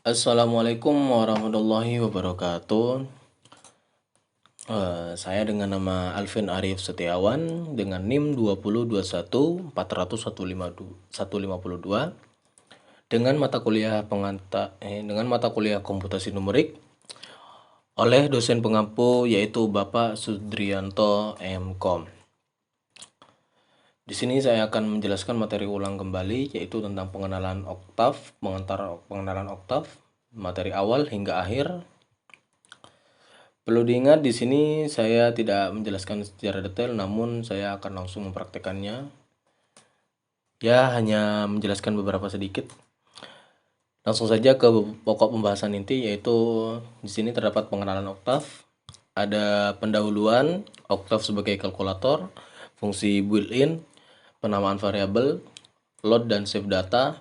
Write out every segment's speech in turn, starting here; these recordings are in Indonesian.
Assalamualaikum warahmatullahi wabarakatuh. Saya dengan nama Alvin Arif Setiawan dengan NIM 2021401152 dengan mata kuliah komputasi numerik oleh dosen pengampu yaitu Bapak Sudrianto M.Com. Di sini saya akan menjelaskan materi ulang kembali yaitu tentang pengenalan oktav, pengenalan oktav, materi awal hingga akhir. Perlu diingat di sini saya tidak menjelaskan secara detail, namun saya akan langsung mempraktekannya. Ya, hanya menjelaskan beberapa sedikit. Langsung saja ke pokok pembahasan inti, yaitu di sini terdapat pengenalan oktav, ada pendahuluan oktav sebagai kalkulator, fungsi built-in, penamaan variabel, load dan save data.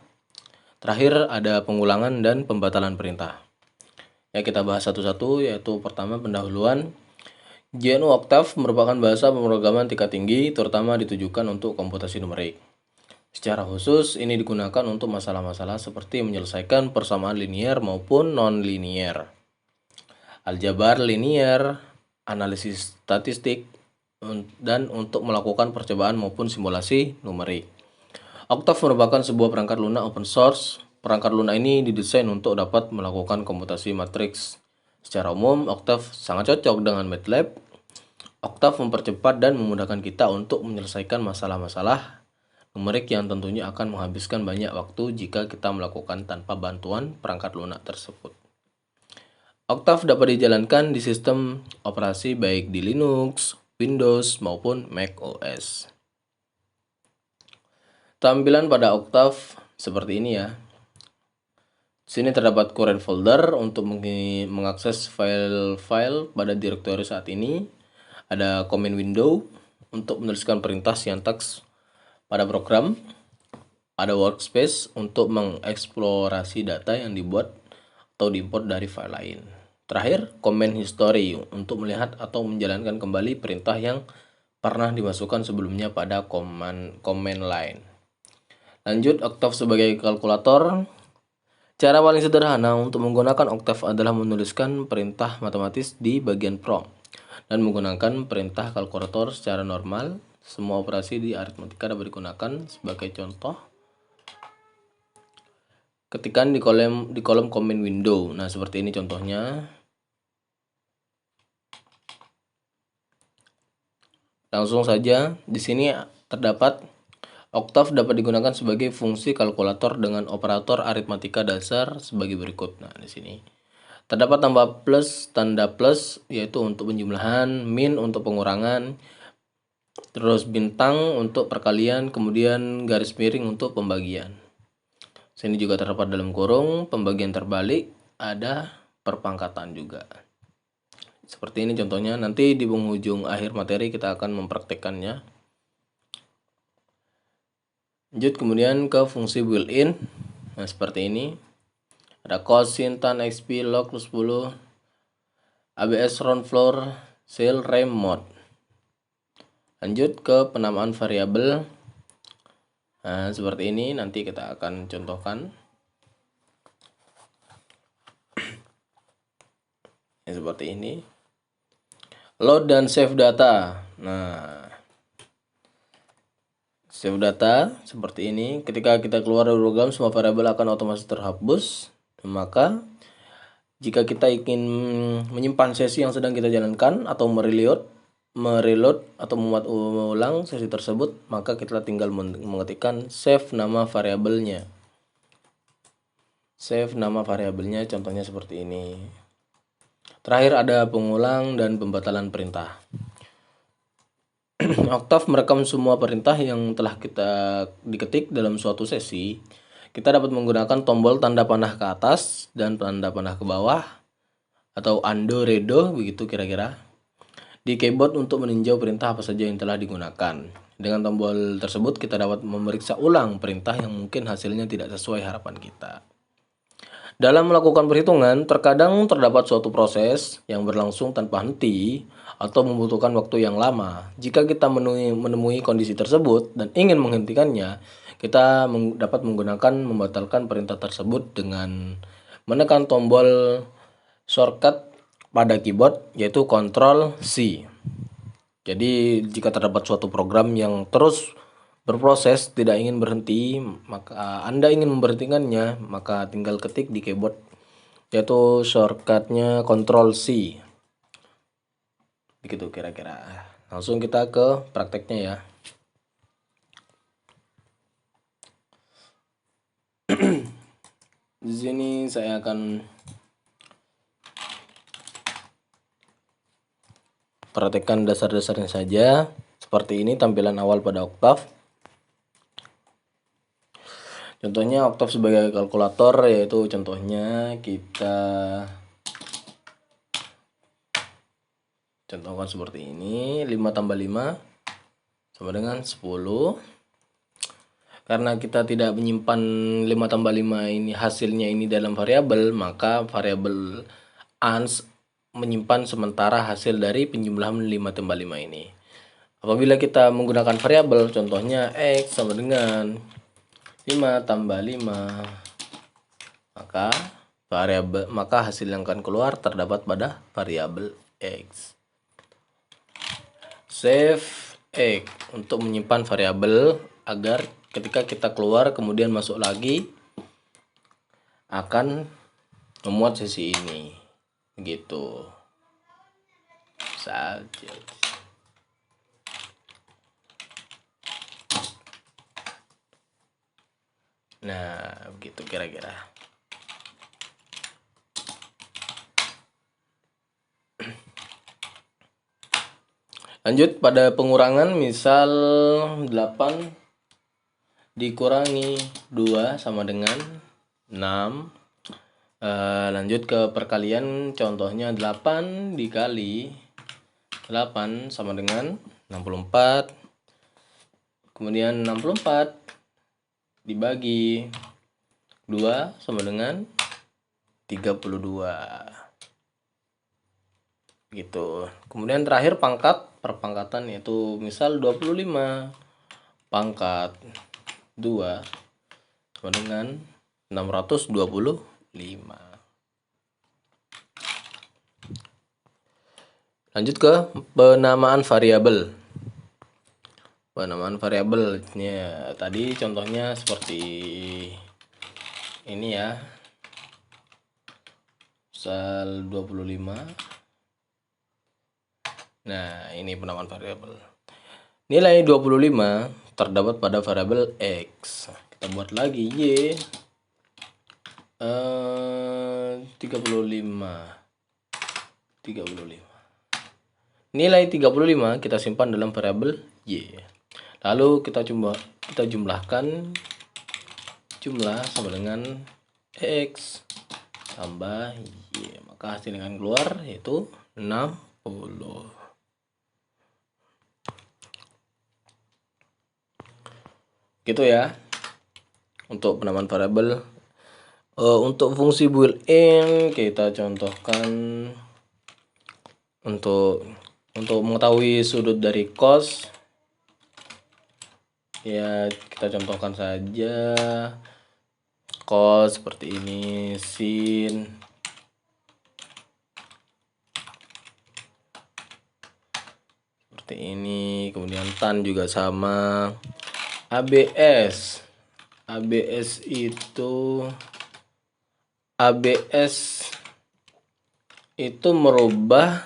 Terakhir ada pengulangan dan pembatalan perintah. Ya, kita bahas satu-satu, yaitu pertama pendahuluan. GNU Octave merupakan bahasa pemrograman tingkat tinggi, terutama ditujukan untuk komputasi numerik. Secara khusus, ini digunakan untuk masalah-masalah seperti menyelesaikan persamaan linier maupun non-linier, aljabar linier, analisis statistik, dan untuk melakukan percobaan maupun simulasi numerik. Octave merupakan sebuah perangkat lunak open source. Perangkat lunak ini didesain untuk dapat melakukan komputasi matriks. Secara umum, Octave sangat cocok dengan MATLAB. Octave mempercepat dan memudahkan kita untuk menyelesaikan masalah-masalah numerik yang tentunya akan menghabiskan banyak waktu jika kita melakukan tanpa bantuan perangkat lunak tersebut. Octave dapat dijalankan di sistem operasi baik di Linux, Windows, maupun Mac OS. Tampilan pada Octave seperti ini ya. Di sini terdapat current folder untuk mengakses file-file pada direktori saat ini. Ada command window untuk menuliskan perintah sintaks pada program. Ada workspace untuk mengeksplorasi data yang dibuat atau diimport dari file lain. Terakhir, command history untuk melihat atau menjalankan kembali perintah yang pernah dimasukkan sebelumnya pada command line. Lanjut, Octave sebagai kalkulator. Cara paling sederhana untuk menggunakan Octave adalah menuliskan perintah matematis di bagian prompt dan menggunakan perintah kalkulator secara normal. Semua operasi di aritmatika dapat digunakan. Sebagai contoh, ketikkan di kolom command window. Nah, seperti ini contohnya. Langsung saja, di sini terdapat Octave dapat digunakan sebagai fungsi kalkulator dengan operator aritmatika dasar sebagai berikut. Nah, di sini terdapat tanda plus yaitu untuk penjumlahan, min untuk pengurangan, terus bintang untuk perkalian, kemudian garis miring untuk pembagian. Sini juga terdapat dalam kurung, pembagian terbalik, ada perpangkatan juga. Seperti ini contohnya, nanti di penghujung akhir materi kita akan mempraktekkannya. Lanjut kemudian ke fungsi built-in. Nah, seperti ini. Ada cos, sin, tan, xp, log, 10, abs, round floor, cell, rem, mod. Lanjut ke penamaan variabel. Nah, seperti ini nanti kita akan contohkan. Ya, seperti ini. Load dan save data. Nah, save data seperti ini. Ketika kita keluar dari program, semua variabel akan otomatis terhapus. Maka jika kita ingin menyimpan sesi yang sedang kita jalankan atau mereload atau membuat ulang sesi tersebut, maka kita tinggal mengetikkan save nama variabelnya. Save nama variabelnya contohnya seperti ini. Terakhir ada pengulang dan pembatalan perintah. Octave merekam semua perintah yang telah kita diketik dalam suatu sesi. Kita dapat menggunakan tombol tanda panah ke atas dan tanda panah ke bawah atau undo, redo, begitu kira-kira, di keyboard untuk meninjau perintah apa saja yang telah digunakan. Dengan tombol tersebut kita dapat memeriksa ulang perintah yang mungkin hasilnya tidak sesuai harapan kita. Dalam melakukan perhitungan, terkadang terdapat suatu proses yang berlangsung tanpa henti atau membutuhkan waktu yang lama. Jika kita menemui kondisi tersebut dan ingin menghentikannya, kita dapat membatalkan perintah tersebut dengan menekan tombol shortcut pada keyboard yaitu Ctrl C. Jadi jika terdapat suatu program yang terus berproses tidak ingin berhenti, maka Anda ingin memberhentikannya, maka tinggal ketik di keyboard yaitu shortcutnya Ctrl C. Begitu kira-kira. Langsung kita ke prakteknya ya. Di sini saya akan praktekkan dasar-dasarnya saja. Seperti ini tampilan awal pada Octave. Contohnya Octave sebagai kalkulator, yaitu contohnya kita contohkan seperti ini. 5 tambah 5 sama dengan 10. Karena kita tidak menyimpan 5 tambah 5 ini hasilnya ini dalam variabel, maka variabel ans menyimpan sementara hasil dari penjumlahan 5 tambah 5 ini. Apabila kita menggunakan variabel, contohnya X sama dengan 5 tambah 5, maka hasil yang akan keluar terdapat pada variabel X. Save X untuk menyimpan variabel agar ketika kita keluar kemudian masuk lagi akan memuat sisi ini. Begitu saja. Nah, begitu kira-kira. Lanjut pada pengurangan, misal 8 dikurangi 2 sama dengan 6. Lanjut ke perkalian, contohnya 8 dikali 8 sama dengan 64. Kemudian 64 dibagi 2 sama dengan 32. Gitu. Kemudian terakhir perpangkatan, yaitu misal 25 pangkat 2 sama dengan 625. Lanjut ke penamaan variabel. Penamaan variabelnya tadi contohnya seperti ini ya. Misal 25. Nah, ini penamaan variabel. Nilai 25 terdapat pada variabel X. Kita buat lagi Y 35. Nilai 35 kita simpan dalam variabel Y. Lalu kita jumlahkan jumlah sama dengan X tambah Y. Maka hasil yang akan keluar yaitu 60. Gitu ya untuk penamaan variabel. Untuk fungsi built-in kita contohkan untuk mengetahui sudut dari cos ya, kita contohkan saja cos seperti ini, sin seperti ini, kemudian tan juga sama. ABS itu merubah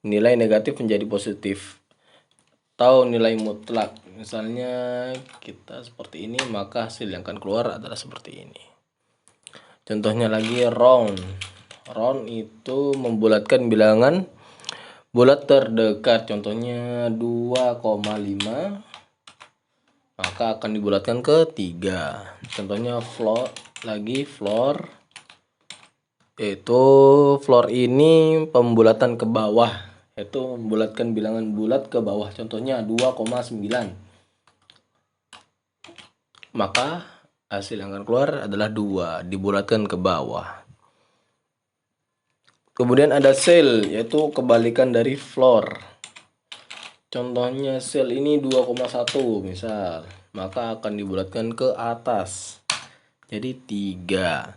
nilai negatif menjadi positif atau nilai mutlak. Misalnya kita seperti ini, maka hasil yang akan keluar adalah seperti ini. Contohnya lagi round itu membulatkan bilangan bulat terdekat, contohnya 2,5, maka akan dibulatkan ke 3. Contohnya floor, yaitu floor ini pembulatan ke bawah, yaitu membulatkan bilangan bulat ke bawah, contohnya 2,9, maka hasil yang akan keluar adalah 2 dibulatkan ke bawah. Kemudian ada cell, yaitu kebalikan dari floor. Contohnya sel ini 2,1 misal, maka akan dibulatkan ke atas jadi 3.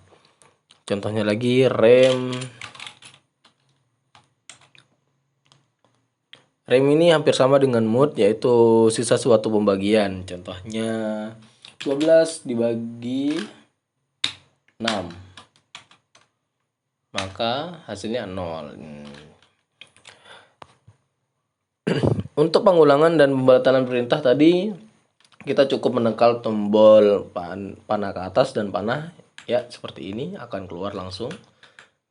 Contohnya lagi rem. Rem ini hampir sama dengan mood, yaitu sisa suatu pembagian. Contohnya 12 dibagi 6, maka hasilnya 0. Untuk pengulangan dan pembatalan perintah tadi, kita cukup menekal tombol panah ke atas dan panah ya seperti ini, akan keluar langsung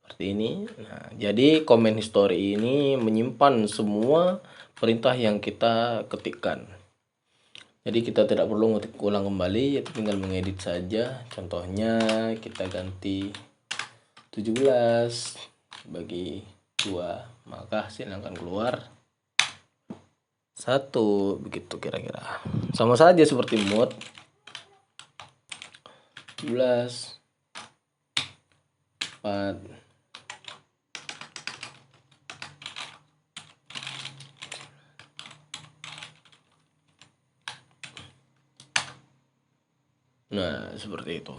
seperti ini. Nah, jadi comment history ini menyimpan semua perintah yang kita ketikkan. Jadi kita tidak perlu ngetik ulang kembali, yaitu tinggal mengedit saja. Contohnya kita ganti 17 bagi 2, maka hasil yang akan keluar 1, begitu kira-kira. Sama saja seperti mood. 17 4 Nah, seperti itu.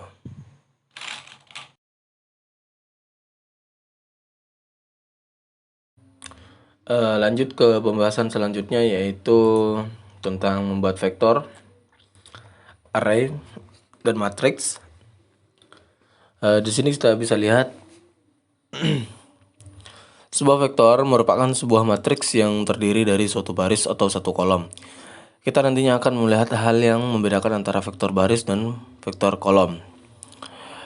Lanjut ke pembahasan selanjutnya, yaitu tentang membuat vektor, array, dan matriks. Di sini kita bisa lihat sebuah vektor merupakan sebuah matriks yang terdiri dari suatu baris atau satu kolom. Kita nantinya akan melihat hal yang membedakan antara vektor baris dan vektor kolom.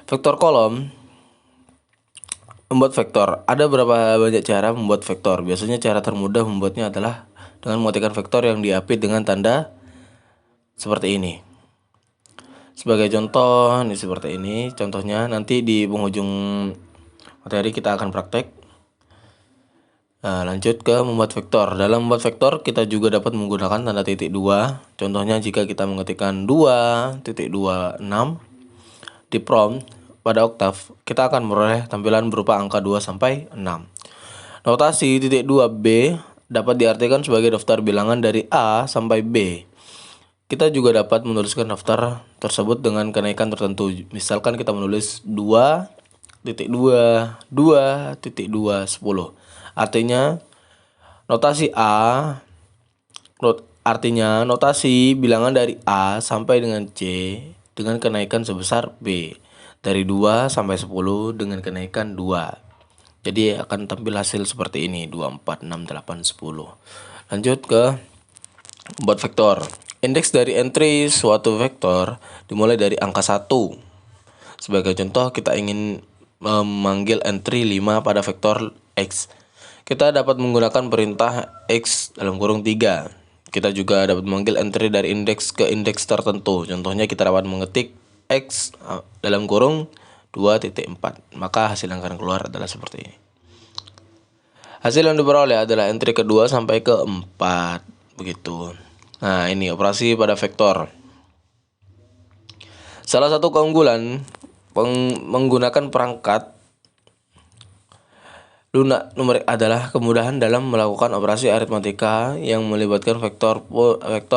Vektor kolom, membuat vektor. Ada berapa banyak cara membuat vektor. Biasanya cara termudah membuatnya adalah dengan mengetikkan vektor yang diapit dengan tanda seperti ini. Sebagai contoh, ini seperti ini. Contohnya nanti di penghujung materi kita akan praktek. Nah, lanjut ke membuat vektor. Dalam membuat vektor kita juga dapat menggunakan tanda titik 2. Contohnya jika kita mengetikkan 2.26 di prompt pada Octave, kita akan memperoleh tampilan berupa angka 2 sampai 6. Notasi titik 2B dapat diartikan sebagai daftar bilangan dari A sampai B. Kita juga dapat menuliskan daftar tersebut dengan kenaikan tertentu. Misalkan kita menulis 2.2, 2.2, 10. Artinya notasi bilangan dari A sampai dengan C dengan kenaikan sebesar B. Dari 2 sampai 10 dengan kenaikan 2. Jadi akan tampil hasil seperti ini, 2, 4, 6, 8, 10. Lanjut ke membuat vektor. Indeks dari entry suatu vektor dimulai dari angka 1. Sebagai contoh, kita ingin memanggil entry 5 pada vektor X. Kita dapat menggunakan perintah X dalam kurung 3. Kita juga dapat memanggil entry dari indeks ke indeks tertentu. Contohnya kita dapat mengetik X dalam kurung 2.4. Maka hasil yang akan keluar adalah seperti ini. Hasil yang diperoleh adalah entry kedua sampai ke 4. Begitu. Nah, ini operasi pada vektor. Salah satu keunggulan menggunakan perangkat lunak numerik adalah kemudahan dalam melakukan operasi aritmatika yang melibatkan vektor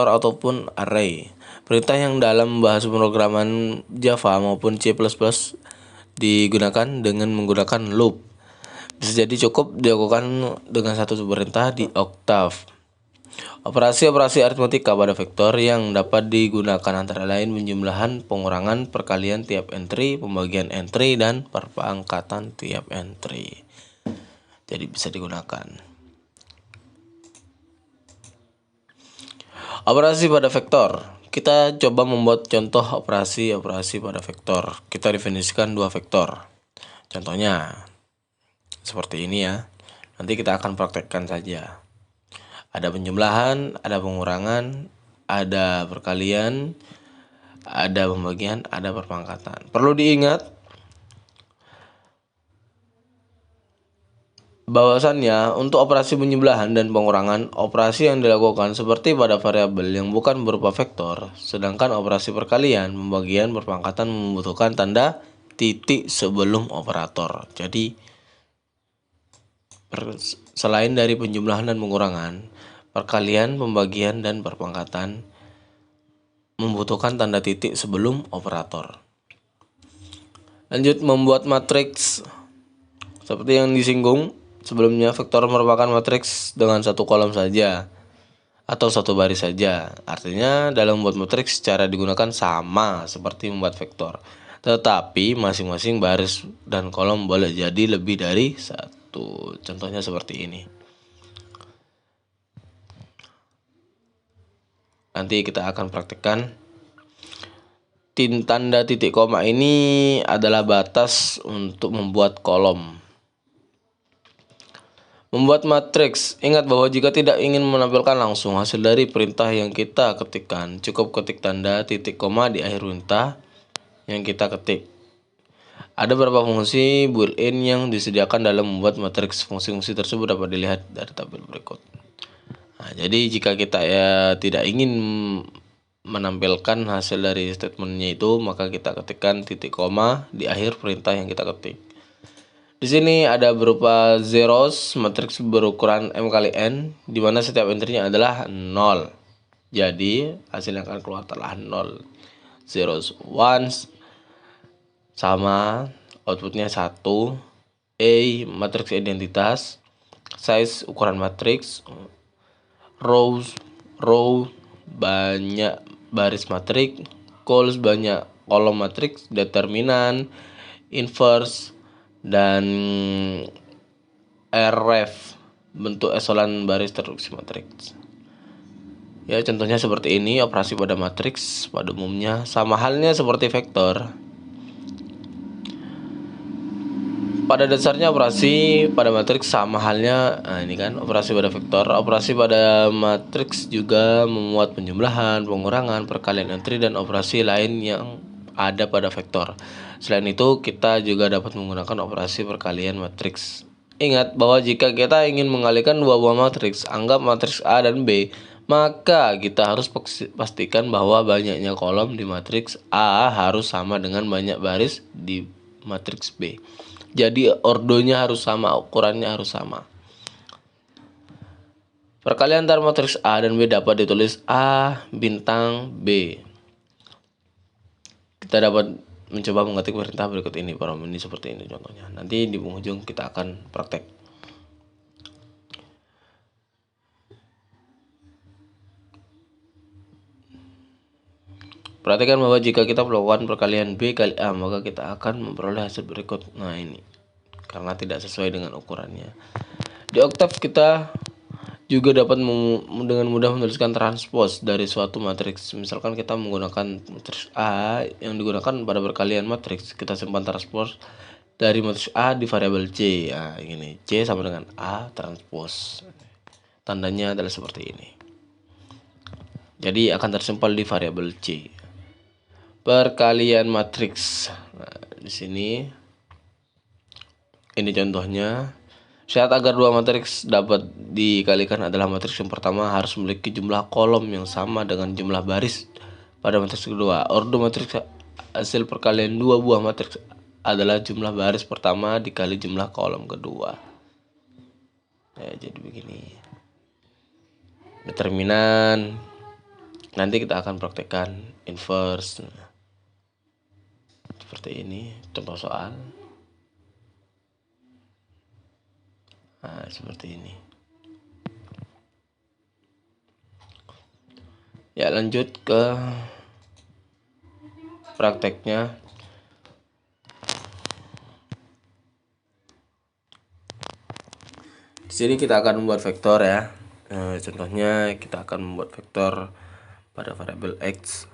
ataupun array. Perintah yang dalam bahasa pemrograman Java maupun C++ digunakan dengan menggunakan loop. Bisa jadi cukup dilakukan dengan satu perintah di Octave. Operasi-operasi aritmatika pada vektor yang dapat digunakan antara lain penjumlahan, pengurangan, perkalian tiap entry, pembagian entry, dan perangkatan tiap entry. Jadi bisa digunakan. Operasi pada vektor. Kita coba membuat contoh operasi pada vektor. Kita definisikan dua vektor. Contohnya seperti ini ya. Nanti kita akan praktekkan saja. Ada penjumlahan, ada pengurangan, ada perkalian, ada pembagian, ada perpangkatan. Perlu diingat bahwasannya untuk operasi penjumlahan dan pengurangan, operasi yang dilakukan seperti pada variabel yang bukan berupa vektor, sedangkan operasi perkalian, pembagian, perpangkatan membutuhkan tanda titik sebelum operator. Jadi selain dari penjumlahan dan pengurangan, perkalian, pembagian, dan perpangkatan membutuhkan tanda titik sebelum operator. Lanjut membuat matriks. Seperti yang disinggung sebelumnya, vektor merupakan matriks dengan satu kolom saja atau satu baris saja. Artinya dalam membuat matriks cara digunakan sama seperti membuat vektor. Tetapi masing-masing baris dan kolom boleh jadi lebih dari satu. Contohnya seperti ini. Nanti kita akan praktekkan. Tanda titik koma ini adalah batas untuk membuat kolom. Membuat matriks. Ingat bahwa jika tidak ingin menampilkan langsung hasil dari perintah yang kita ketikkan, cukup ketik tanda titik koma di akhir perintah yang kita ketik. Ada beberapa fungsi built-in yang disediakan dalam membuat matriks. Fungsi-fungsi tersebut dapat dilihat dari tabel berikut. Nah, jadi jika kita tidak ingin menampilkan hasil dari statementnya itu, maka kita ketikkan titik koma di akhir perintah yang kita ketik. Di sini ada berupa zeros, matriks berukuran M kali N, di mana setiap entry-nya adalah 0. Jadi hasil yang akan keluar adalah 0. Zeros, ones, sama outputnya 1. A, matriks identitas. Size, ukuran matriks. Row, banyak baris matriks. Calls, banyak kolom matriks. Determinan, inverse, dan ref, bentuk eselan baris reduksi matriks. Ya, contohnya seperti ini. Operasi pada matriks pada umumnya sama halnya seperti vektor. Pada dasarnya operasi pada matriks sama halnya, ini kan operasi pada vektor. Operasi pada matriks juga memuat penjumlahan, pengurangan, perkalian entry, dan operasi lain yang ada pada vektor. Selain itu, kita juga dapat menggunakan operasi perkalian matriks. Ingat bahwa jika kita ingin mengalihkan dua buah matriks, anggap matriks A dan B, maka kita harus pastikan bahwa banyaknya kolom di matriks A harus sama dengan banyak baris di matriks B. Jadi ordonya harus sama, ukurannya harus sama. Perkalian antara matriks A dan B dapat ditulis A bintang B. Kita dapat mencoba mengetik perintah berikut ini, ini seperti ini contohnya. Nanti di penghujung kita akan praktek. Perhatikan bahwa jika kita melakukan perkalian B kali A, maka kita akan memperoleh hasil berikut. Nah, ini karena tidak sesuai dengan ukurannya. Di Octave kita juga dapat dengan mudah menuliskan transpose dari suatu matriks. Misalkan kita menggunakan matriks A yang digunakan pada perkalian matriks, kita simpan transpose dari matriks A di variabel C. Nah, ini C sama dengan A transpose. Tandanya adalah seperti ini. Jadi akan tersimpan di variabel C. Perkalian matriks. Nah, di sini ini contohnya. Syarat agar dua matriks dapat dikalikan adalah matriks yang pertama harus memiliki jumlah kolom yang sama dengan jumlah baris pada matriks kedua. Ordo matriks hasil perkalian dua buah matriks adalah jumlah baris pertama dikali jumlah kolom kedua. Ya, jadi begini. Determinan. Nanti kita akan praktekkan inverse. Seperti ini contoh soal. Nah, seperti ini. Ya, lanjut ke prakteknya. Di sini kita akan membuat vektor ya. Contohnya kita akan membuat vektor pada variabel X.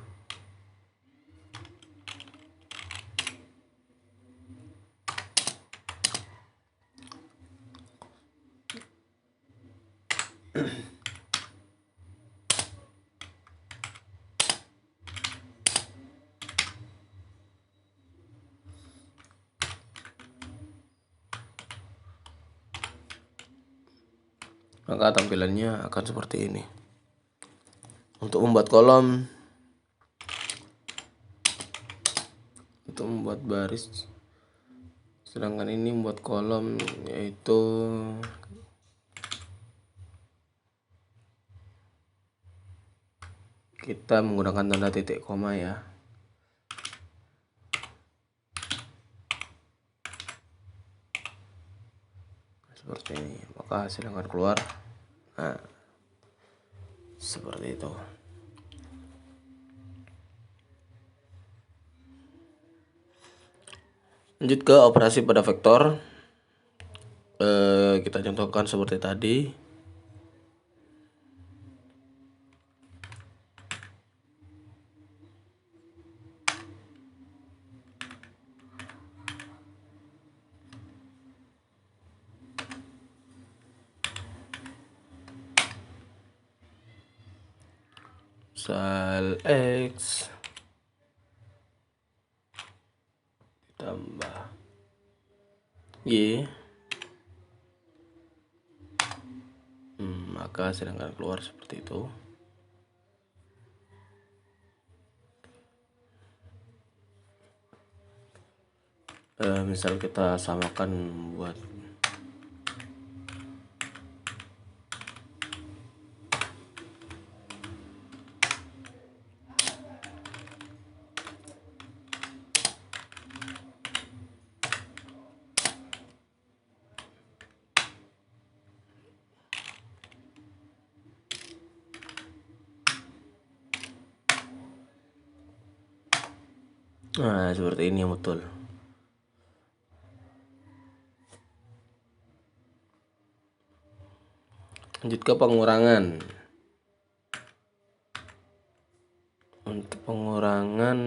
Maka tampilannya akan seperti ini. Untuk membuat kolom, untuk membuat baris, sedangkan ini membuat kolom, yaitu kita menggunakan tanda titik koma ya. seperti ini, maka hasil yang akan keluar nah seperti itu. Lanjut ke operasi pada vektor. Kita contohkan seperti tadi. Misal X ditambah Y, maka hasil yang akan keluar seperti itu. Misal kita samakan buat seperti ini yang betul. Lanjut ke pengurangan. Untuk pengurangan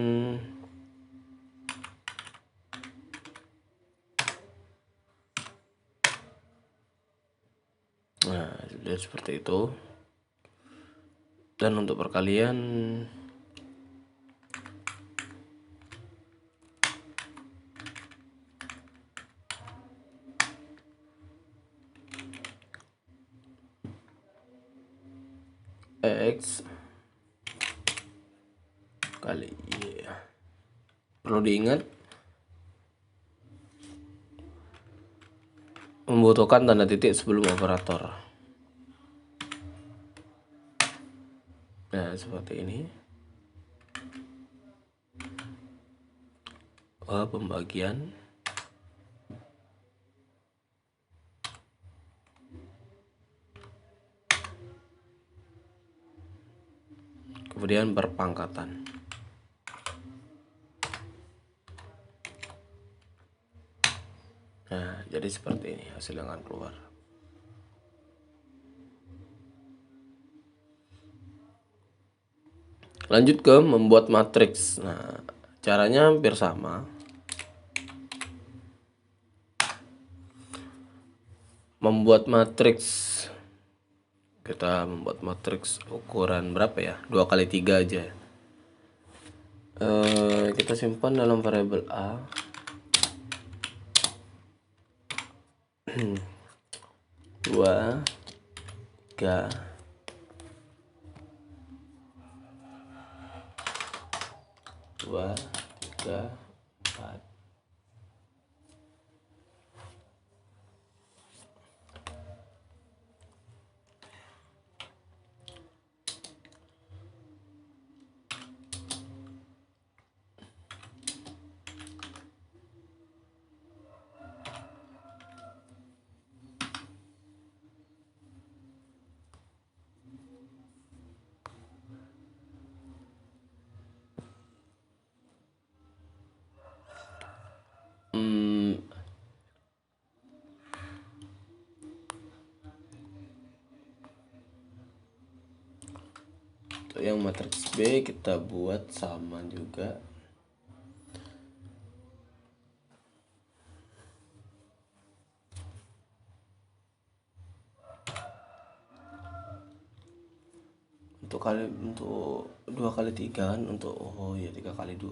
lihat seperti itu. Dan untuk perkalian X kali Y. Perlu diingat membutuhkan tanda titik sebelum operator. Nah, seperti ini. Pembagian kemudian berpangkatan. Nah, jadi seperti ini hasil yang akan keluar. Lanjut ke membuat matriks. Nah, caranya hampir sama. Membuat matriks, kita membuat matriks ukuran berapa ya? 2x3 aja. Kita simpan dalam variabel A. 2, 3, 2, 3, 4. Untuk yang matriks B kita buat sama juga. Untuk 2x3 kan, untuk 3x2.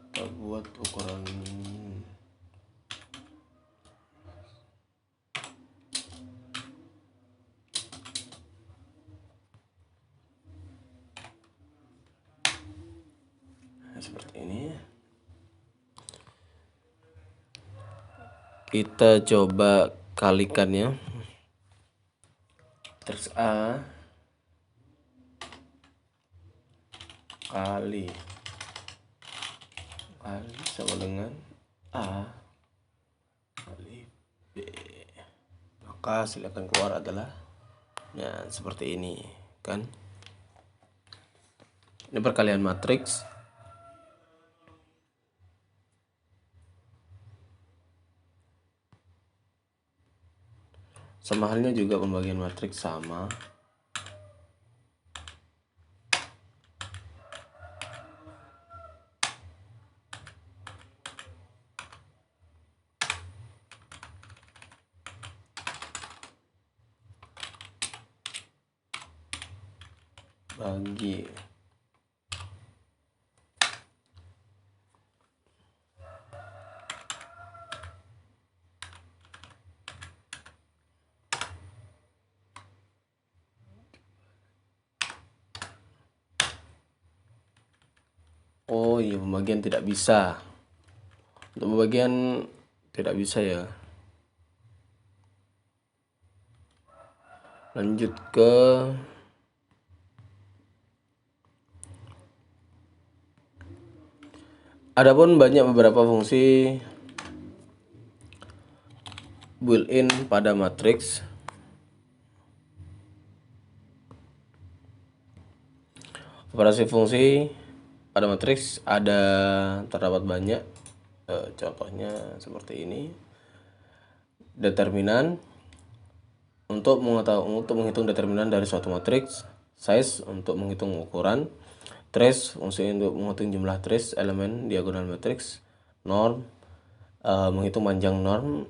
Kita buat ukuran seperti ini. Kita coba kalikannya, matriks A kali sama dengan A kali B, maka hasil akan keluar adalah seperti ini kan. Ini perkalian matriks. Sama halnya juga pembagian matriks sama. Bagi oh iya, pembagian tidak bisa. Untuk pembagian tidak bisa ya. Lanjut ke adapun banyak beberapa fungsi built-in pada matriks. Operasi fungsi pada matriks terdapat banyak. Contohnya seperti ini. Determinan untuk menghitung determinan dari suatu matriks. Size untuk menghitung ukuran. Trace fungsi untuk menghitung jumlah trace elemen diagonal matriks. Norm menghitung panjang norm.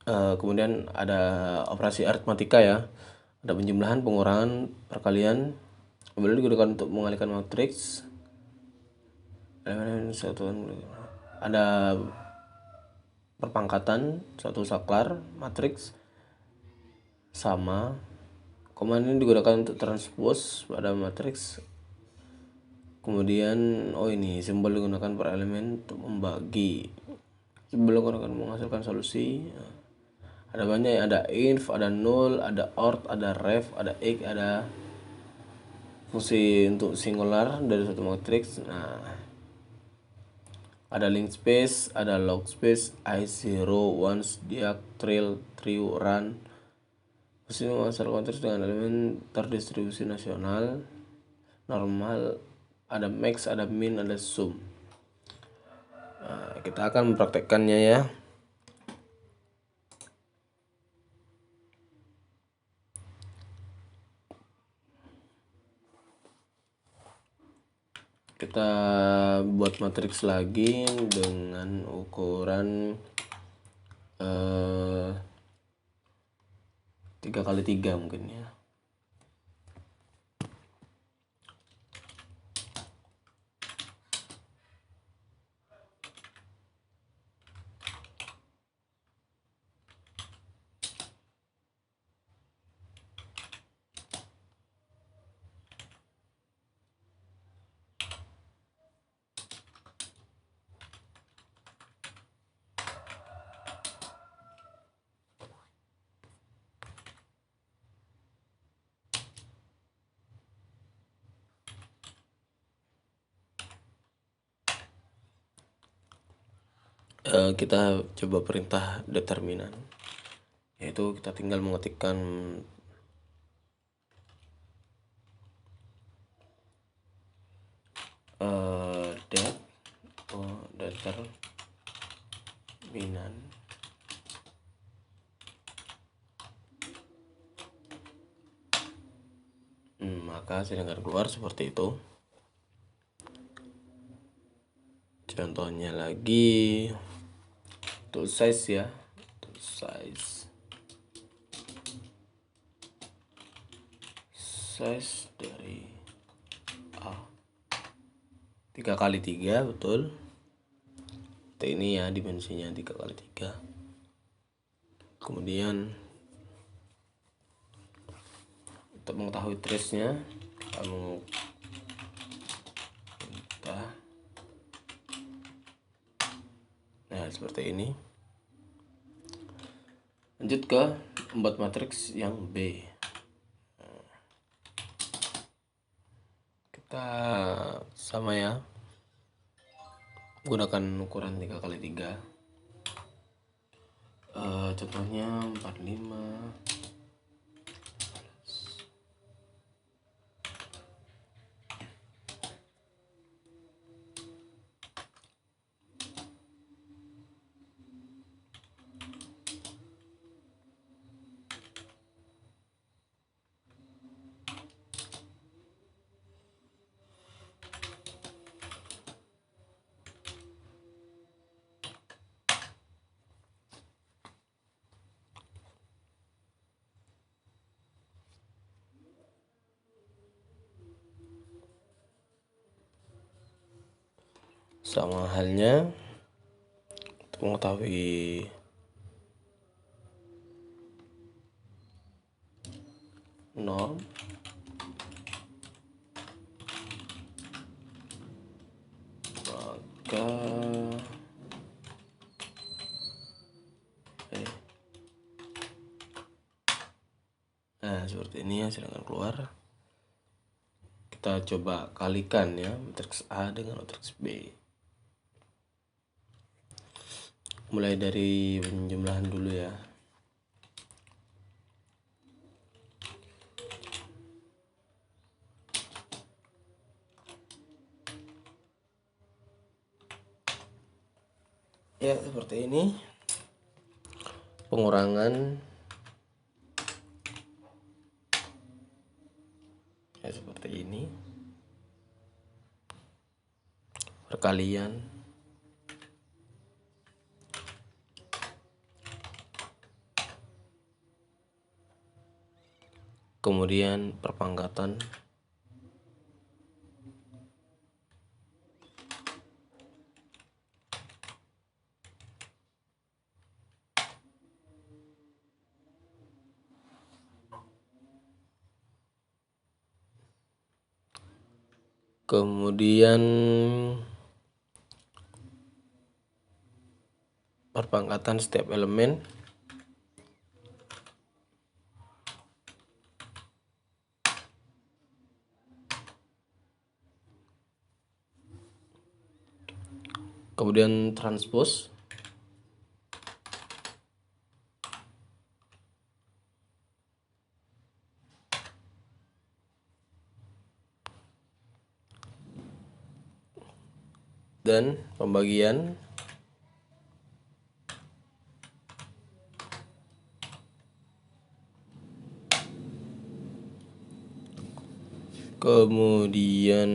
Kemudian ada operasi aritmatika ya. Ada penjumlahan, pengurangan, perkalian. Kemudian digunakan untuk mengalihkan matriks. Ada perpangkatan, satu saklar, matriks sama. Command ini digunakan untuk transpose pada matriks. Kemudian ini simbol digunakan per elemen untuk membagi. Simbol digunakan menghasilkan solusi. Ada banyak ya, ada inf, ada null, ada ort, ada ref, ada egg, ada fungsi untuk singular dari suatu matriks. Ada link space, ada log space, I0, ones, diag, trail, true, run. Fungsi mengasal konteks dengan elemen terdistribusi nasional, normal, ada max, ada min, ada sum. Kita akan mempraktekkannya ya. Kita buat matriks lagi dengan ukuran 3x3 mungkin ya. Kita coba perintah determinan, yaitu kita tinggal mengetikkan determinan maka hasil akan keluar seperti itu. Contohnya lagi untuk size ya, untuk size dari A 3x3 betul. Ini ya dimensinya 3x3. Kemudian untuk mengetahui trace-nya kita seperti ini. Lanjut ke membuat matriks yang B. Kita sama ya, gunakan ukuran 3x3. Contohnya 45. Sama halnya untuk mengetahui norm, maka seperti ini hasilnya keluar. Kita coba kalikan ya matriks A dengan matriks B. Mulai dari penjumlahan dulu ya. Ya, seperti ini. Pengurangan ya seperti ini. Perkalian kemudian perpangkatan, kemudian perpangkatan setiap elemen, kemudian transpose, dan pembagian. Kemudian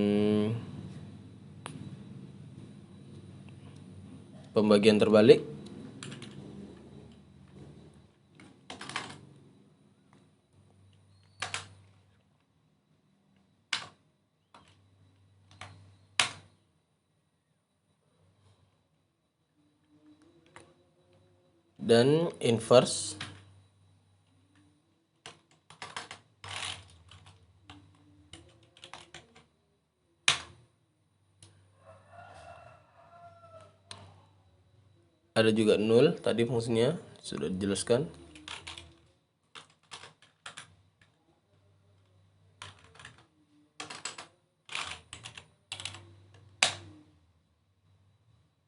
pembagian terbalik, dan inverse. Ada juga nul, tadi fungsinya sudah dijelaskan.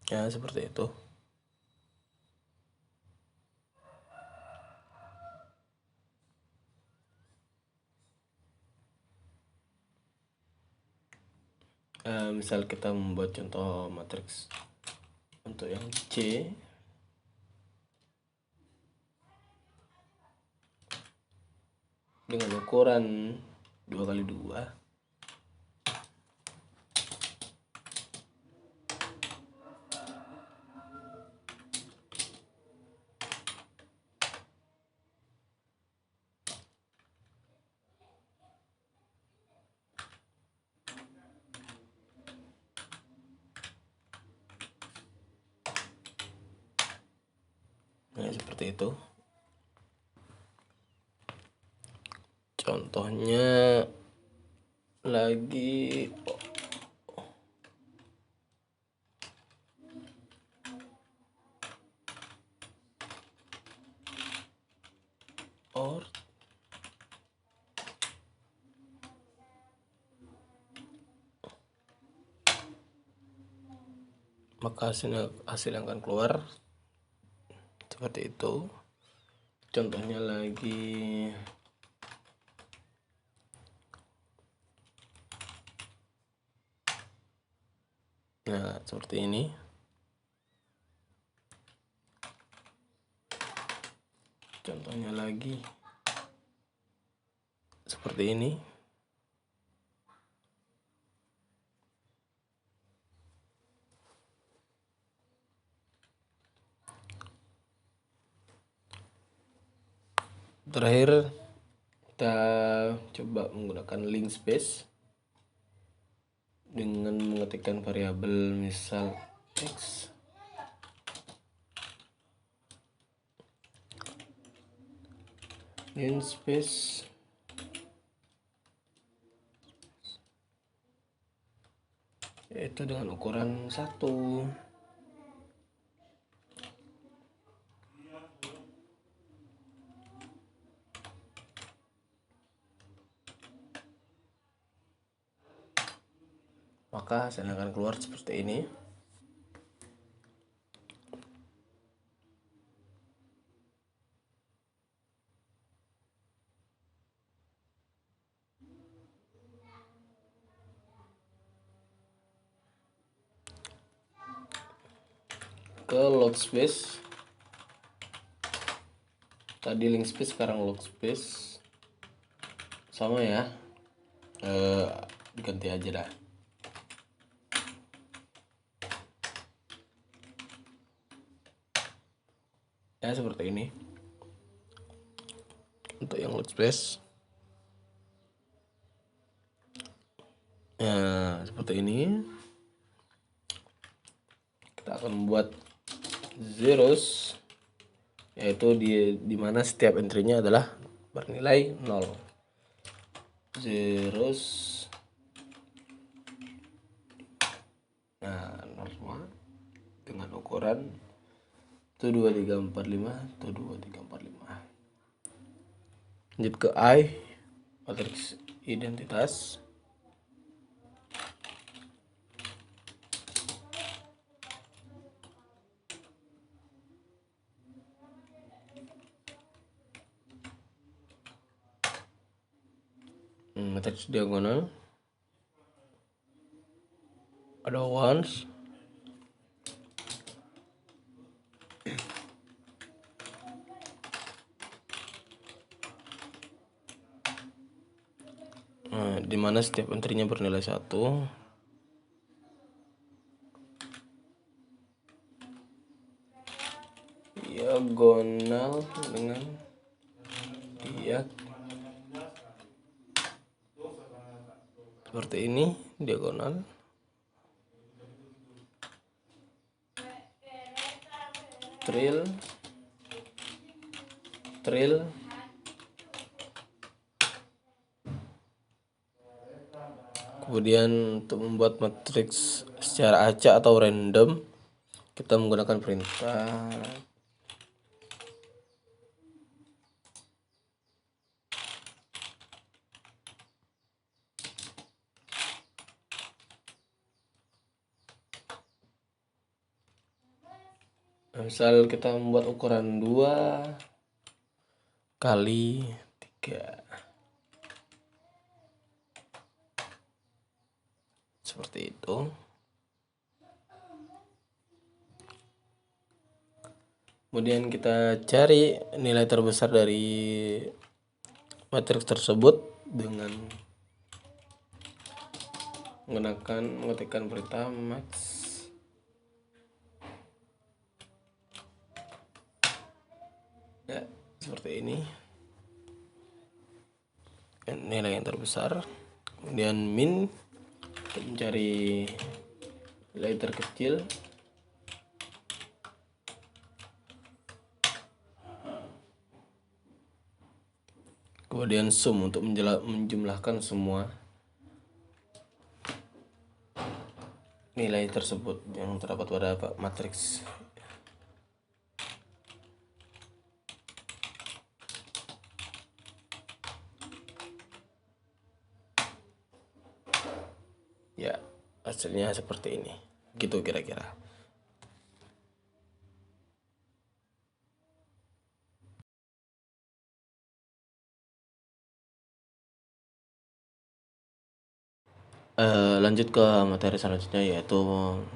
Ya, seperti itu. Misal kita membuat contoh matriks untuk yang C, dengan ukuran 2x2. Nah, seperti itu. Contohnya lagi maka hasil yang akan keluar seperti itu. Contohnya lagi, nah seperti ini. Contohnya lagi seperti ini. Terakhir kita coba menggunakan link space dengan mengetikkan variabel misal x link space yaitu dengan ukuran 1. Maka hasilnya akan keluar seperti ini. Ke load space, tadi link space, sekarang load space, sama ya, diganti aja dah. Ya seperti ini untuk yang load space. Nah seperti ini. Kita akan membuat zeros, yaitu di mana setiap entry-nya adalah bernilai 0. Zeros, nah normal dengan ukuran 12345 12345. Lanjut ke I, matriks identitas. Matriks diagonal ada ones, di mana setiap entry-nya bernilai 1. Diagonal dengan diag seperti ini, diagonal. Trill, kemudian untuk membuat matriks secara acak atau random, kita menggunakan perintah misal kita membuat ukuran 2 kali 3 seperti itu. Kemudian kita cari nilai terbesar dari matriks tersebut dengan mengetikkan perintah max. Ya, seperti ini. Nilai yang terbesar. Kemudian min untuk mencari nilai terkecil. Kemudian sum untuk menjumlahkan semua nilai tersebut yang terdapat pada matriks. Ya, hasilnya seperti ini. Gitu kira-kira. Lanjut ke materi selanjutnya, yaitu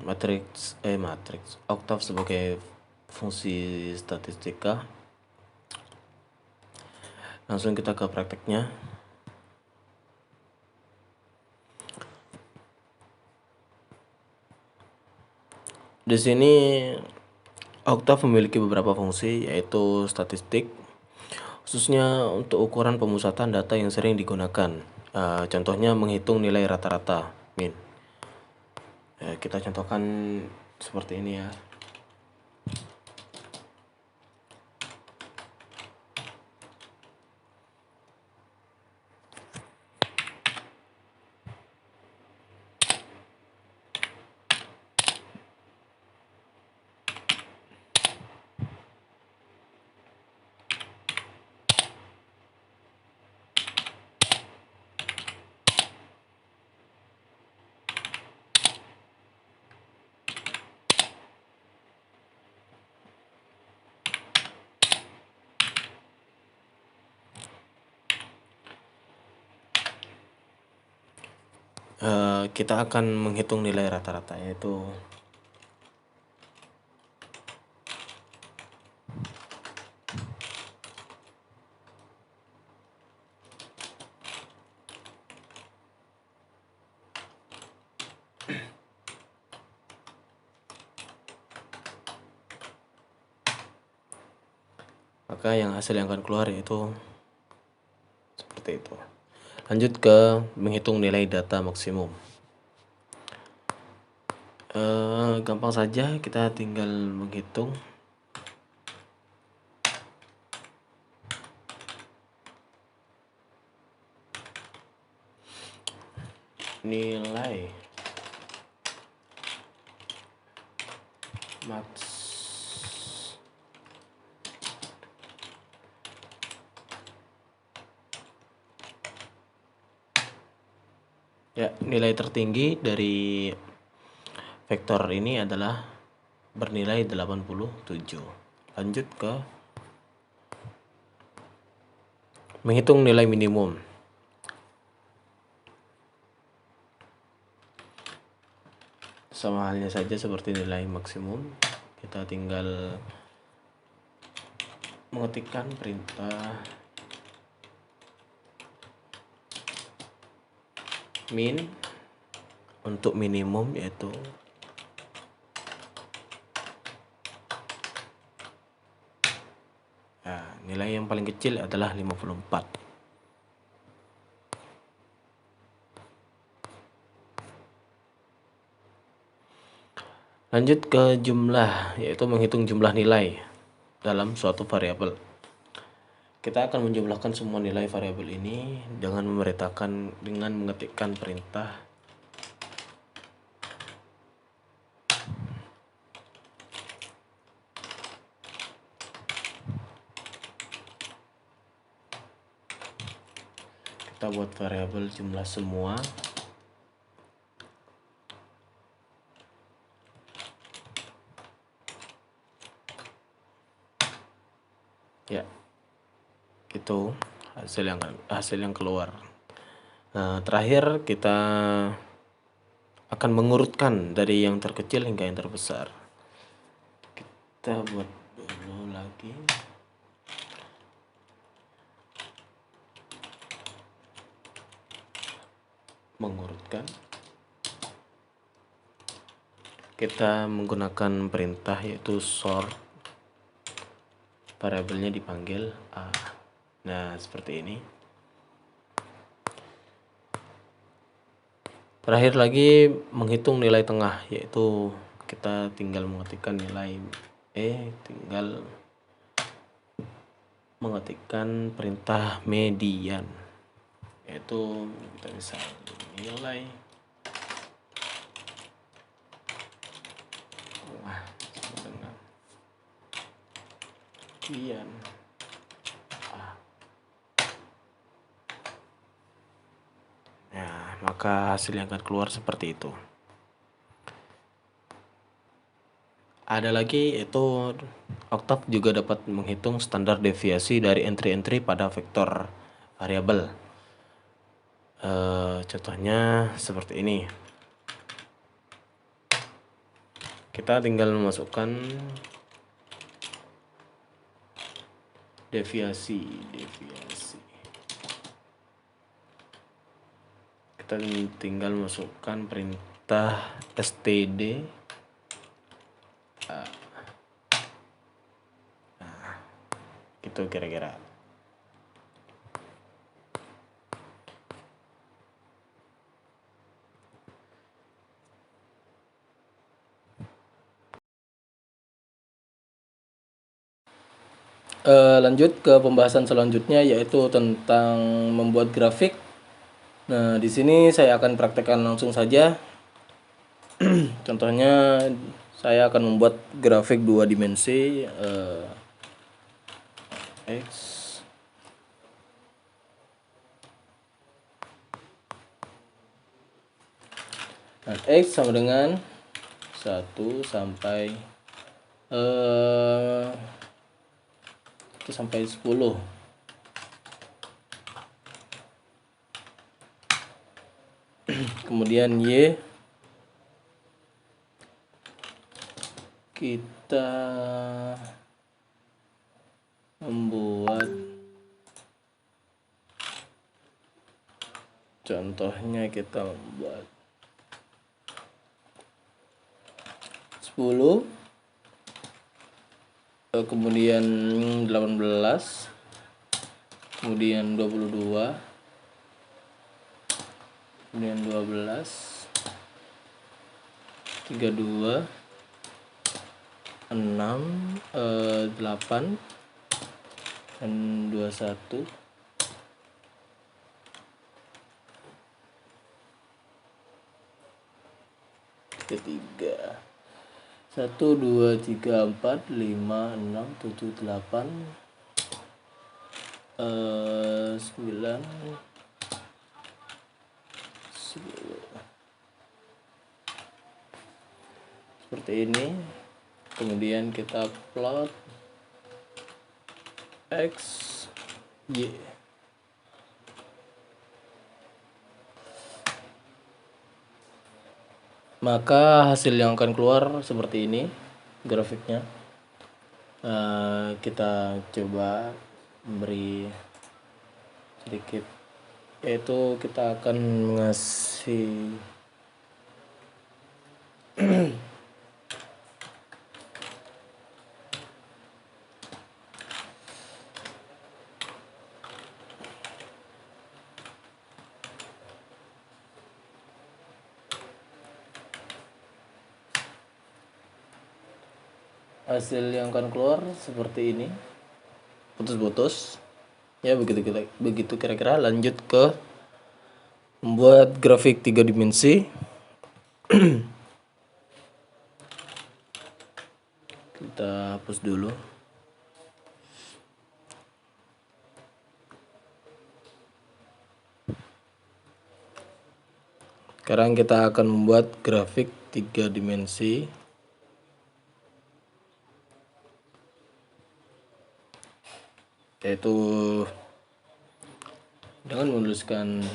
matriks oktav sebagai fungsi statistika. Langsung kita ke prakteknya. Di sini oktav memiliki beberapa fungsi, yaitu statistik, khususnya untuk ukuran pemusatan data yang sering digunakan. Contohnya menghitung nilai rata-rata, min. Kita contohkan seperti ini ya. Kita akan menghitung nilai rata-rata, yaitu maka yang hasil yang akan keluar yaitu seperti itu. Lanjut ke menghitung nilai data maksimum. Gampang saja, kita tinggal menghitung nilai max ya, nilai tertinggi dari vektor ini adalah bernilai 87. Lanjut ke menghitung nilai minimum. Sama halnya saja seperti nilai maksimum, kita tinggal mengetikkan perintah min untuk minimum, yaitu nilai yang paling kecil adalah 54. Lanjut ke jumlah, yaitu menghitung jumlah nilai dalam suatu variabel. Kita akan menjumlahkan semua nilai variabel ini dengan mengetikkan perintah kita buat variabel jumlah semua. Ya, itu hasil yang keluar. Terakhir kita akan mengurutkan dari yang terkecil hingga yang terbesar. Kita buat dulu lagi. Mengurutkan. Kita menggunakan perintah yaitu sort. Variabelnya dipanggil A. Nah, seperti ini. Terakhir lagi menghitung nilai tengah, yaitu kita tinggal mengetikkan nilai tinggal mengetikkan perintah median, yaitu kita bisa nilai tengah sama dengan median. Maka hasil yang akan keluar seperti itu. Ada lagi, yaitu oktav juga dapat menghitung standar deviasi dari entry-entry pada vektor variabel. Contohnya seperti ini. Kita tinggal memasukkan deviasi. Kita tinggal masukkan perintah std. Gitu kira-kira. Lanjut ke pembahasan selanjutnya, yaitu tentang membuat grafik. Nah, di sini saya akan praktekkan langsung saja. Contohnya saya akan membuat grafik 2 dimensi X dan X sama dengan 1 sampai 10. Kemudian Y kita membuat, contohnya kita membuat 10, kemudian 18, kemudian 22, kemudian 12, 32, 6, 8, dan 21, ketiga, 1, 2, 3, 4, 5, 6, 7, 8, 9, 10. Seperti ini. Kemudian kita plot X, Y. Maka hasil yang akan keluar seperti ini grafiknya. Kita coba beri sedikit, yaitu kita akan mengasih hasil yang akan keluar seperti ini, putus-putus ya, begitu kira-kira. Lanjut ke membuat grafik 3 dimensi. Kita hapus dulu. Sekarang kita akan membuat grafik 3 dimensi. Yaitu dengan menuliskan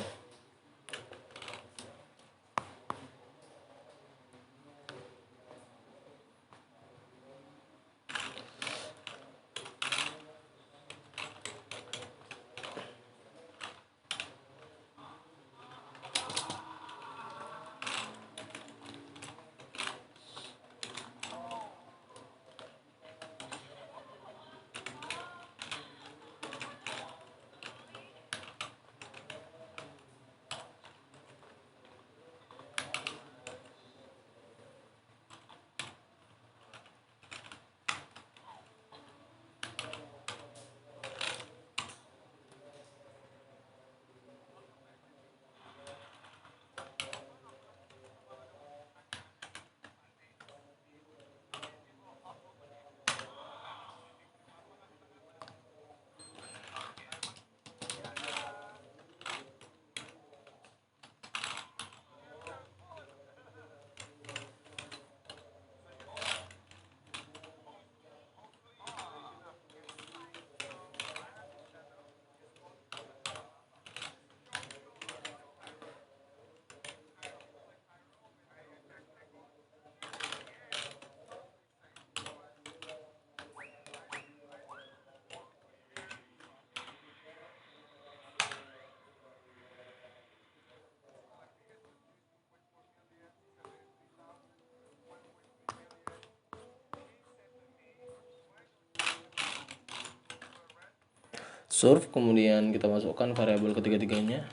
Surf, kemudian kita masukkan variabel ketiga-tiganya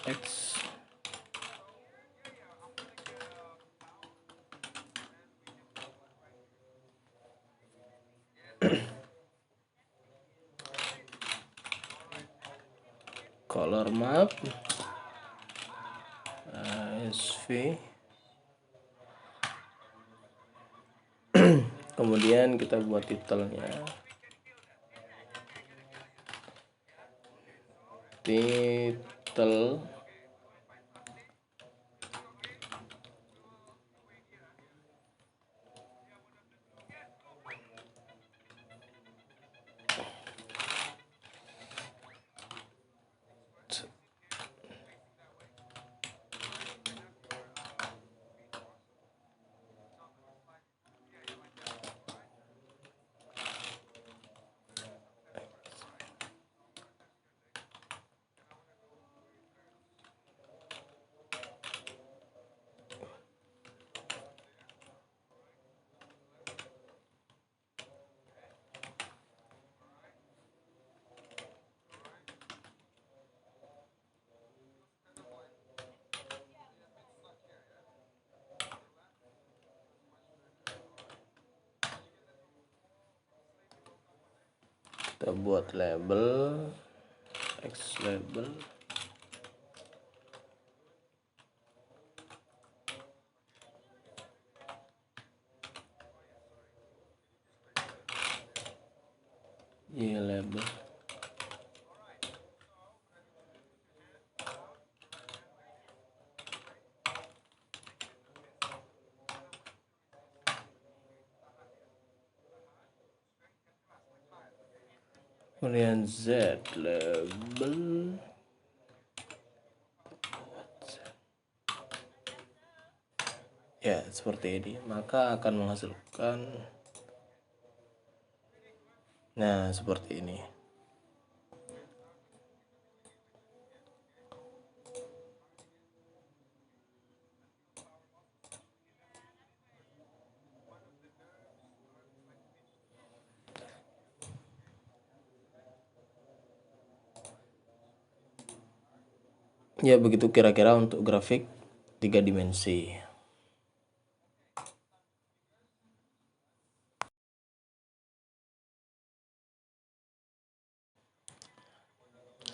x, color map ASV, kemudian kita buat titelnya titel kita buat label x label, y label, kemudian z label, ya seperti ini, maka akan menghasilkan seperti ini. Ya begitu kira-kira untuk grafik 3 dimensi.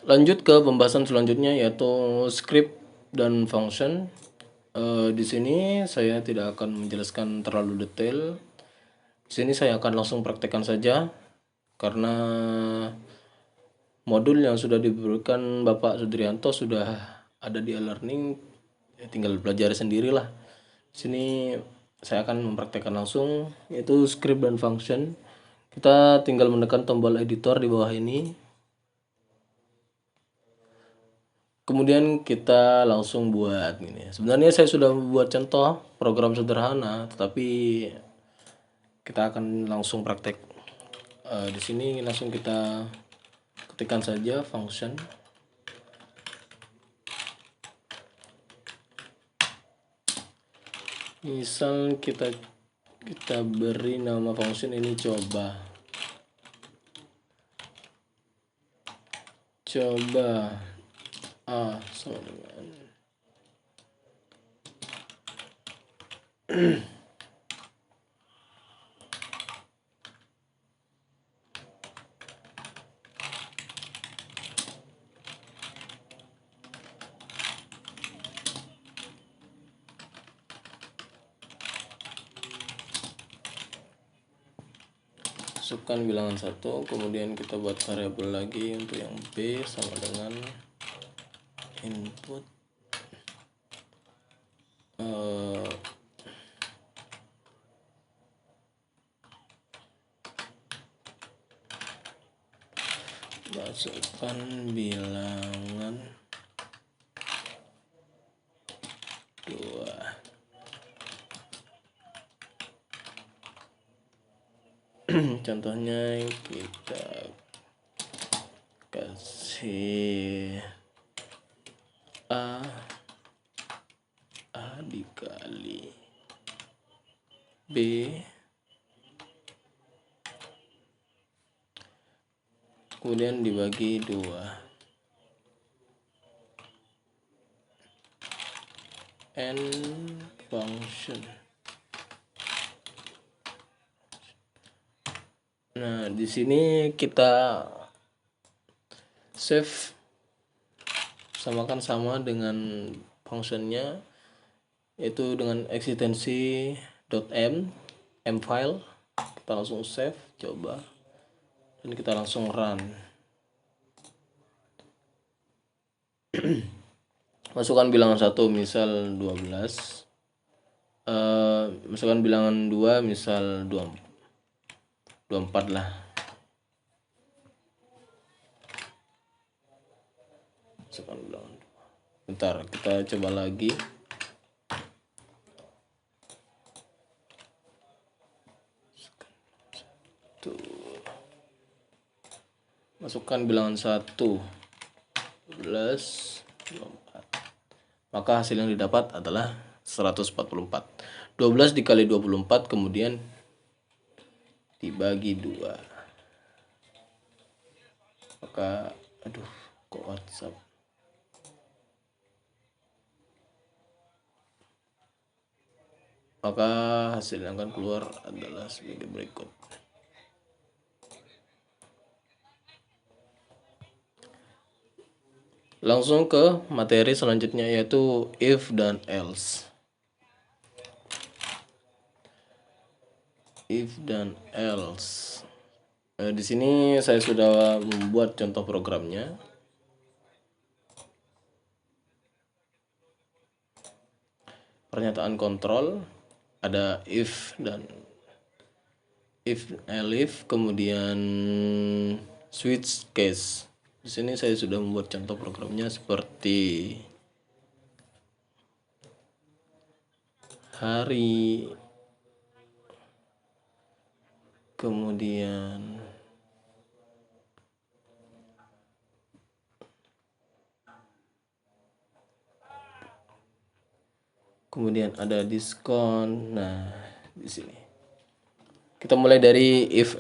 Lanjut ke pembahasan selanjutnya, yaitu script dan function. Di sini saya tidak akan menjelaskan terlalu detail. Di sini saya akan langsung praktekkan saja, karena modul yang sudah diberikan Bapak Sudrianto sudah ada di e-learning, ya tinggal pelajari sendirilah. Di sini saya akan mempraktekkan langsung, yaitu script dan function. Kita tinggal menekan tombol editor di bawah ini. Kemudian kita langsung buat ini. Sebenarnya saya sudah buat contoh program sederhana, tetapi kita akan langsung praktek. Di sini langsung kita ketikkan saja function. Misal kita beri nama function ini coba A sama dengan masukkan bilangan 1, kemudian kita buat variabel lagi untuk yang B sama dengan input masukkan bilangan 2. Contohnya kita kasih A dikali B kemudian dibagi 2. N function. Nah, di sini kita save samakan sama dengan functionnya, yaitu dengan eksistensi .m file. Kita langsung save, coba, dan kita langsung run. Masukkan bilangan 1 misal 12, masukkan bilangan 2 misal 24 lah. Masukkan bilangan 2. Bentar, kita coba lagi. Masukkan bilangan 1 12 24. Maka hasil yang didapat adalah 144. 12 dikali 24 kemudian dibagi 2. Maka kok WhatsApp. Maka hasil yang akan keluar adalah sebagai berikut. Langsung ke materi selanjutnya, yaitu if dan else. If dan else. Di sini saya sudah membuat contoh programnya. Pernyataan kontrol ada if dan elif, kemudian switch case. Di sini saya sudah membuat contoh programnya seperti hari, kemudian ada diskon. Nah, di sini kita mulai dari if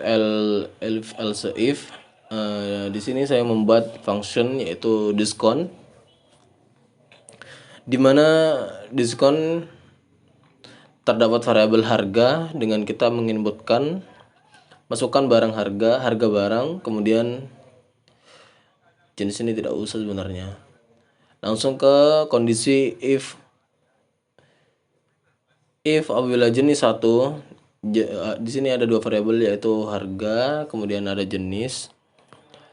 else if. Di sini saya membuat function yaitu diskon, di mana diskon terdapat variabel harga dengan kita menginputkan, masukkan barang harga barang, kemudian jenis ini tidak usah sebenarnya. Langsung ke kondisi if apabila jenis 1, di sini ada 2 variabel yaitu harga, kemudian ada jenis.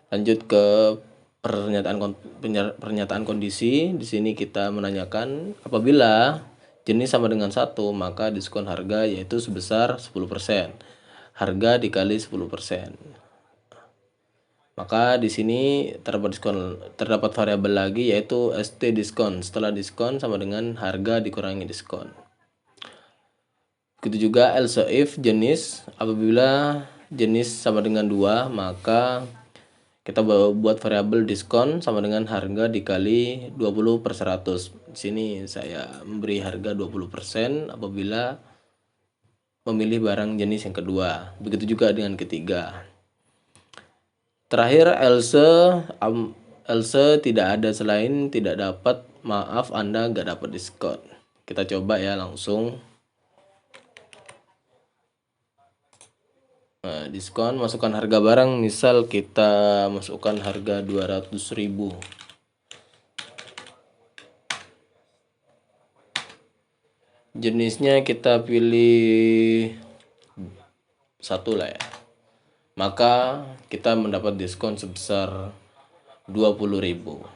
Lanjut ke pernyataan kondisi. Di sini kita menanyakan apabila jenis sama dengan 1, maka diskon harga yaitu sebesar 10%. Harga dikali 10%. Maka di sini terdapat variabel lagi yaitu st diskon. Setelah diskon sama dengan harga dikurangi diskon. Begitu juga else if jenis, apabila jenis sama dengan 2, maka kita buat variabel diskon sama dengan harga dikali 20/100. Di sini saya memberi harga 20% apabila memilih barang jenis yang kedua. Begitu juga dengan ketiga. Terakhir else tidak ada selain tidak dapat, maaf Anda nggak dapat diskon. Kita coba ya langsung. Nah, diskon, masukkan harga barang, misal kita masukkan harga 200.000. Jenisnya kita pilih 1 lah ya. Maka kita mendapat diskon sebesar 20.000.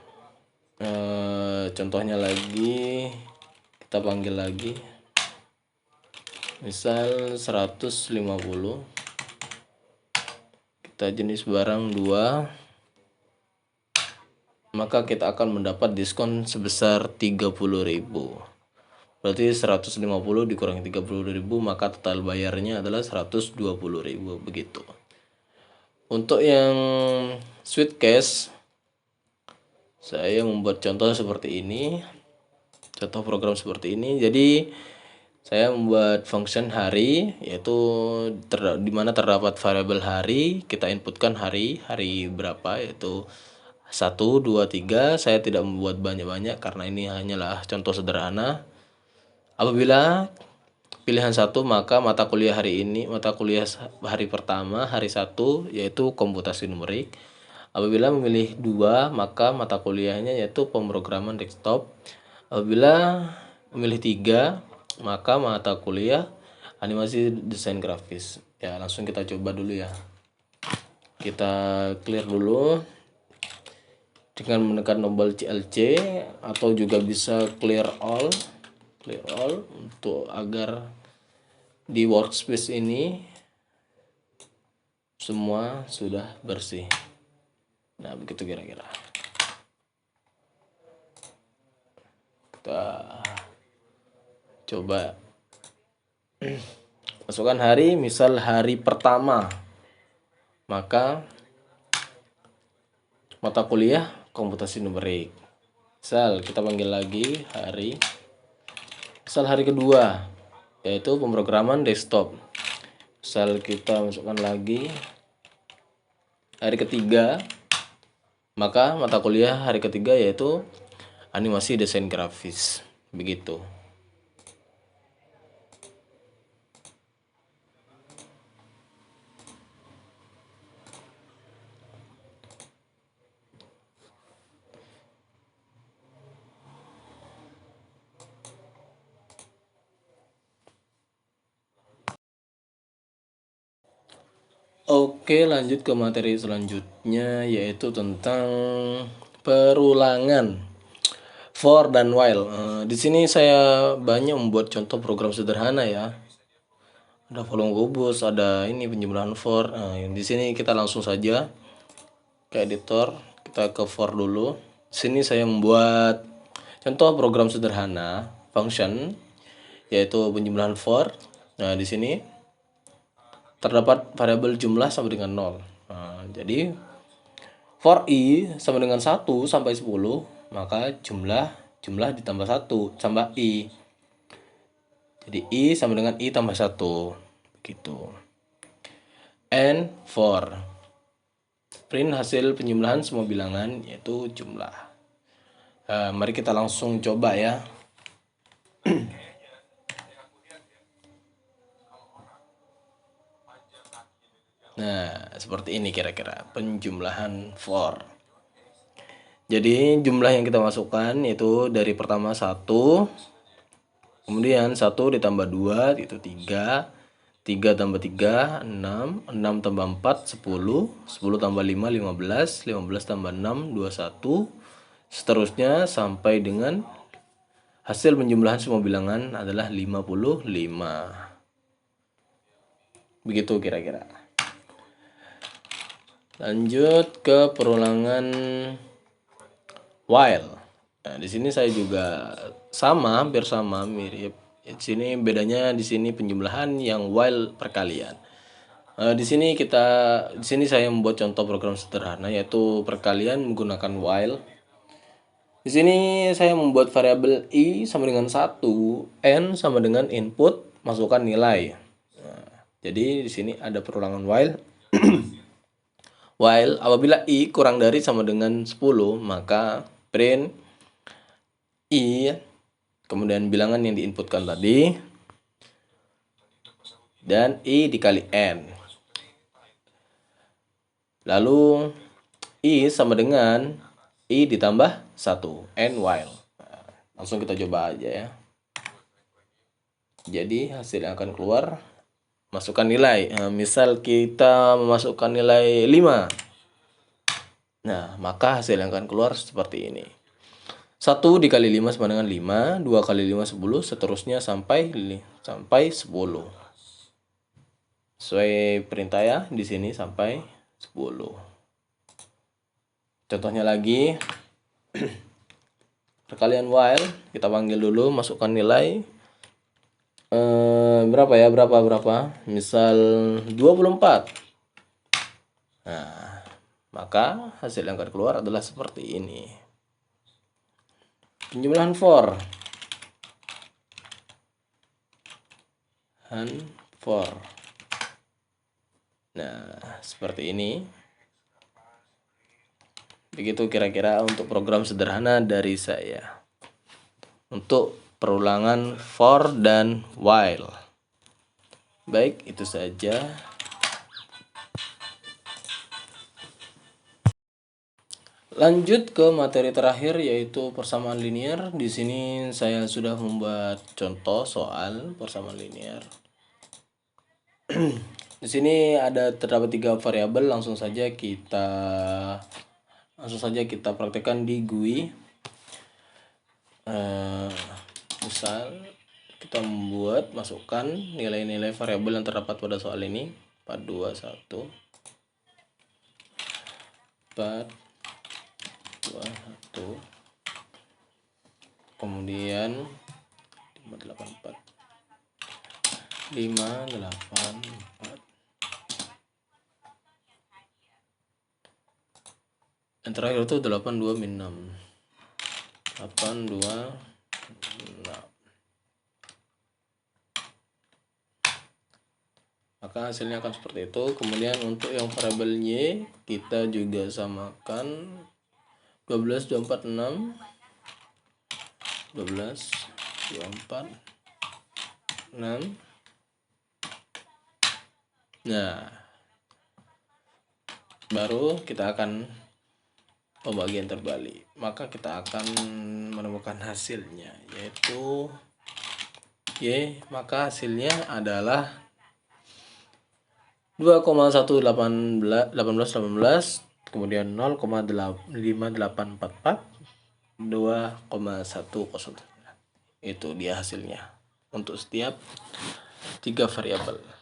Contohnya lagi, kita panggil lagi. Misal 150. Jenis barang 2, maka kita akan mendapat diskon sebesar 30.000. Berarti 150 dikurangi 30.000, maka total bayarnya adalah 120.000, begitu. Untuk yang switch case, saya membuat contoh seperti ini, contoh program seperti ini. Jadi Saya membuat function hari, yaitu di mana terdapat variabel hari, kita inputkan hari berapa, yaitu 1, 2, 3. Saya tidak membuat banyak-banyak karena ini hanyalah contoh sederhana. Apabila pilihan 1, maka mata kuliah hari pertama, hari 1, yaitu komputasi numerik. Apabila memilih 2, maka mata kuliahnya yaitu pemrograman desktop. Apabila memilih 3, maka mata kuliah animasi desain grafis. Ya, langsung kita coba dulu ya. Kita clear dulu dengan menekan tombol CLC, atau juga bisa clear all untuk agar di workspace ini semua sudah bersih. Nah, begitu kira-kira. Kita coba masukkan hari, misal hari pertama, maka mata kuliah komputasi numerik. Misal kita panggil lagi hari, misal hari kedua, yaitu pemrograman desktop. Misal kita masukkan lagi hari ketiga, maka mata kuliah hari ketiga yaitu animasi desain grafis. Begitu. Oke, lanjut ke materi selanjutnya, yaitu tentang perulangan for dan while. Di sini saya banyak membuat contoh program sederhana ya. Ada volume kubus, ada ini penjumlahan for. Di sini kita langsung saja ke editor, kita ke for dulu. Di sini saya membuat contoh program sederhana function, yaitu penjumlahan for. Nah, di sini terdapat variabel jumlah sama dengan 0. Jadi for i sama dengan 1 sampai 10, maka jumlah ditambah 1 tambah i. Jadi i sama dengan i tambah 1. Begitu. And for print hasil penjumlahan semua bilangan, yaitu jumlah. Mari kita langsung coba ya. Nah, seperti ini kira-kira penjumlahan for. Jadi jumlah yang kita masukkan itu dari pertama 1, kemudian 1 ditambah 2 itu 3, 3 tambah 3 6, 6 tambah 4 10, 10 tambah 5 15, 15 tambah 6 21, seterusnya sampai dengan hasil penjumlahan semua bilangan adalah 55. Begitu kira-kira. Lanjut ke perulangan while. Nah, di sini saya juga sama, hampir sama, mirip. Di sini bedanya di sini penjumlahan, yang while perkalian. Di sini saya membuat contoh program sederhana, yaitu perkalian menggunakan while. Di sini saya membuat variabel i sama dengan 1, n sama dengan input, masukkan nilai. Jadi di sini ada perulangan while. While apabila i kurang dari sama dengan 10, maka print i, kemudian bilangan yang diinputkan tadi, dan i dikali n. Lalu i sama dengan i ditambah 1, n while. Langsung kita coba aja ya. Jadi hasil yang akan keluar, masukkan nilai. Misal kita memasukkan nilai 5. Nah, maka hasil yang akan keluar seperti ini. 1 dikali 5 sama dengan 5, 2 kali 5 10, seterusnya sampai 10. Sesuai perintah ya, di sini sampai 10. Contohnya lagi, perkalian while, kita panggil dulu, masukkan nilai. Berapa ya? Berapa? Misal 24. Nah, maka hasil yang akan keluar adalah seperti ini. Penjumlahan for. and for. Nah, seperti ini. Begitu kira-kira untuk program sederhana dari saya. Untuk perulangan for dan while. Baik, itu saja. Lanjut ke materi terakhir yaitu persamaan linear. Di sini saya sudah membuat contoh soal persamaan linear. Di sini terdapat 3 variabel, langsung saja kita praktekkan di GUI. Misal kita masukkan nilai-nilai variabel yang terdapat pada soal ini. 421 kemudian 584 yang terakhir itu 82 min 6 maka hasilnya akan seperti itu. Kemudian untuk yang variabel Y kita juga samakan 12 24 6 Nah, baru kita akan pembagian terbalik, maka kita akan menemukan hasilnya yaitu Y, maka hasilnya adalah 2,1818, kemudian 0,5844, 2,109. Itu dia hasilnya untuk setiap 3 variabel.